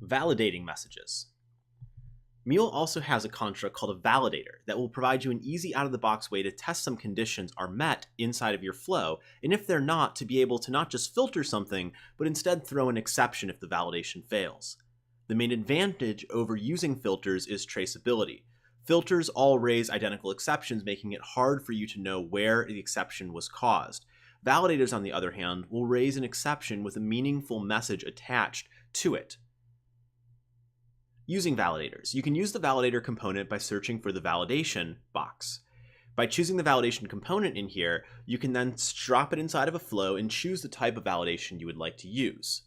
Validating messages. Mule also has a construct called a validator that will provide you an easy out-of-the-box way to test some conditions are met inside of your flow, and if they're not, to be able to not just filter something, but instead throw an exception if the validation fails. The main advantage over using filters is traceability. Filters all raise identical exceptions, making it hard for you to know where the exception was caused. Validators, on the other hand, will raise an exception with a meaningful message attached to it. Using validators. You can use the validator component by searching for the validation box. By choosing the validation component in here, you can then drop it inside of a flow and choose the type of validation you would like to use.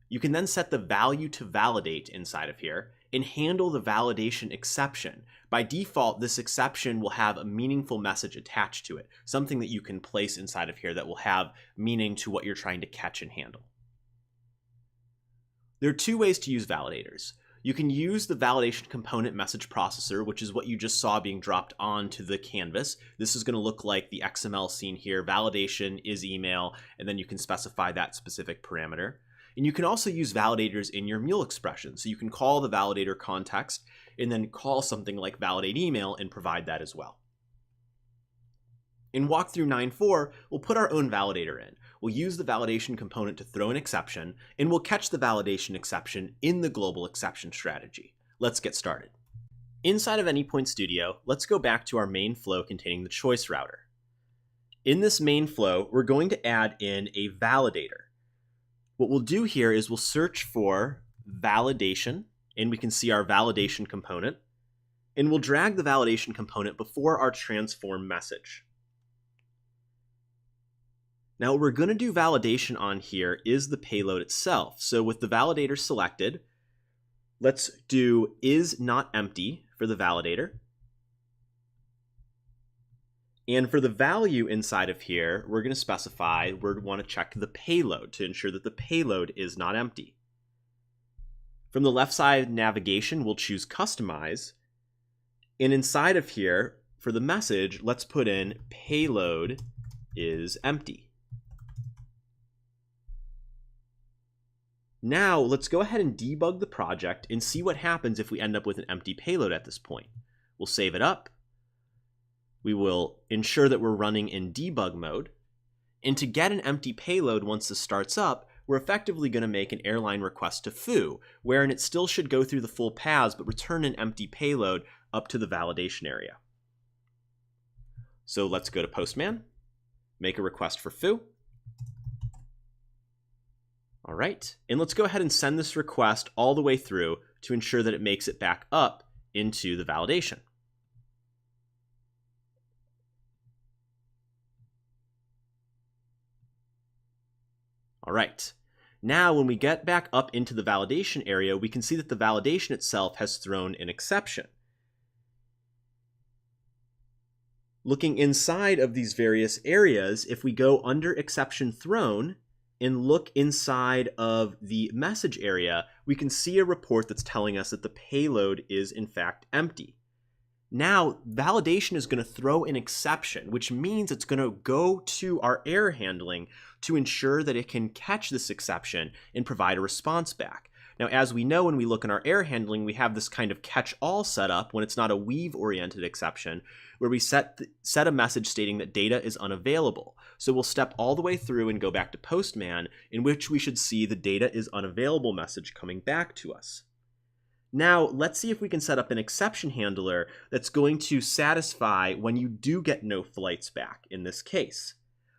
You can then set the value to validate inside of here and handle the validation exception. By default, this exception will have a meaningful message attached to it, something that you can place inside of here that will have meaning to what you're trying to catch and handle. There are two ways to use validators. You can use the validation component message processor, which is what you just saw being dropped onto the canvas. This is going to look like the XML scene here. Validation is email, and then you can specify that specific parameter. And you can also use validators in your Mule expression. So you can call the validator context and then call something like validate email and provide that as well. In walkthrough 9.4, we'll put our own validator in. We'll use the validation component to throw an exception, and we'll catch the validation exception in the global exception strategy. Let's get started. Inside of Anypoint Studio, let's go back to our main flow containing the choice router. In this main flow, we're going to add in a validator. What we'll do here is we'll search for validation, and we can see our validation component, and we'll drag the validation component before our transform message. Now what we're going to do validation on here is the payload itself. So with the validator selected, let's do is not empty for the validator. And for the value inside of here, we're going to specify we want to check the payload to ensure that the payload is not empty. From the left side navigation, we'll choose customize. And inside of here, for the message, let's put in payload is empty. Now let's go ahead and debug the project and see what happens if we end up with an empty payload at this point. We'll save it up. We will ensure that we're running in debug mode. And to get an empty payload once this starts up, we're effectively going to make an airline request to foo, wherein it still should go through the full paths but return an empty payload up to the validation area. So let's go to Postman, make a request for foo. All right, and let's go ahead and send this request all the way through to ensure that it makes it back up into the validation. All right, now when we get back up into the validation area, we can see that the validation itself has thrown an exception. Looking inside of these various areas, if we go under exception thrown, and look inside of the message area, we can see a report that's telling us that the payload is in fact empty. Now, validation is going to throw an exception, which means it's going to go to our error handling to ensure that it can catch this exception and provide a response back. Now, as we know, when we look in our error handling, we have this kind of catch-all setup when it's not a weave-oriented exception, where we set a message stating that data is unavailable. So we'll step all the way through and go back to Postman, in which we should see the data is unavailable message coming back to us. Now, let's see if we can set up an exception handler that's going to satisfy when you do get no flights back in this case.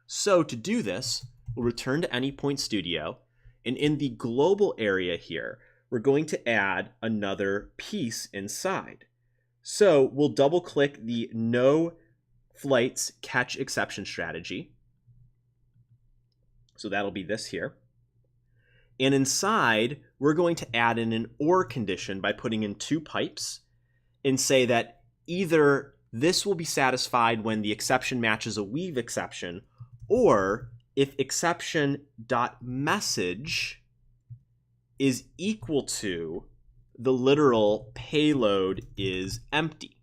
So to do this, we'll return to Anypoint Studio, and in the global area here, we're going to add another piece inside. So we'll double click the no flights catch exception strategy. So that'll be this here. And inside, we're going to add in an or condition by putting in two pipes and say that either this will be satisfied when the exception matches a weave exception, or if exception.message is equal to the literal payload is empty.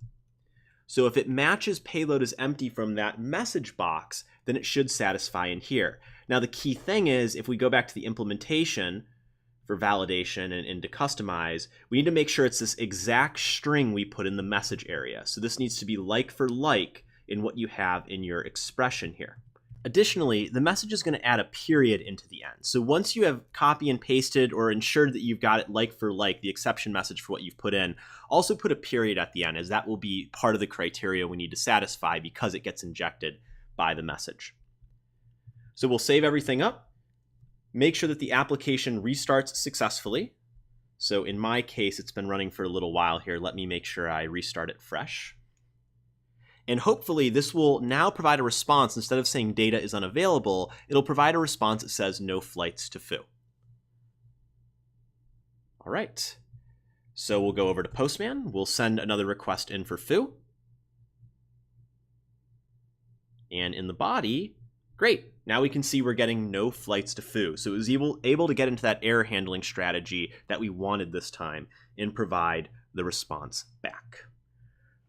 So if it matches payload is empty from that message box, then it should satisfy in here. Now the key thing is, if we go back to the implementation for validation and to customize, we need to make sure it's this exact string we put in the message area. So this needs to be like for like in what you have in your expression here. Additionally, the message is going to add a period into the end. So once you have copy and pasted or ensured that you've got it like for like, the exception message for what you've put in, also put a period at the end, as that will be part of the criteria we need to satisfy because it gets injected by the message. So we'll save everything up, make sure that the application restarts successfully. So in my case, it's been running for a little while here. Let me make sure I restart it fresh. And hopefully this will now provide a response. Instead of saying data is unavailable, it'll provide a response that says no flights to Foo. All right. So we'll go over to Postman. We'll send another request in for Foo. And in the body, great. Now we can see we're getting no flights to Foo. So it was able to get into that error handling strategy that we wanted this time and provide the response back.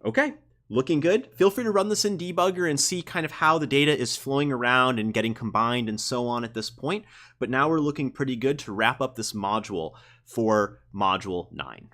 Okay. Looking good. Feel free to run this in debugger and see kind of how the data is flowing around and getting combined and so on at this point. But now we're looking pretty good to wrap up this module for Module 9.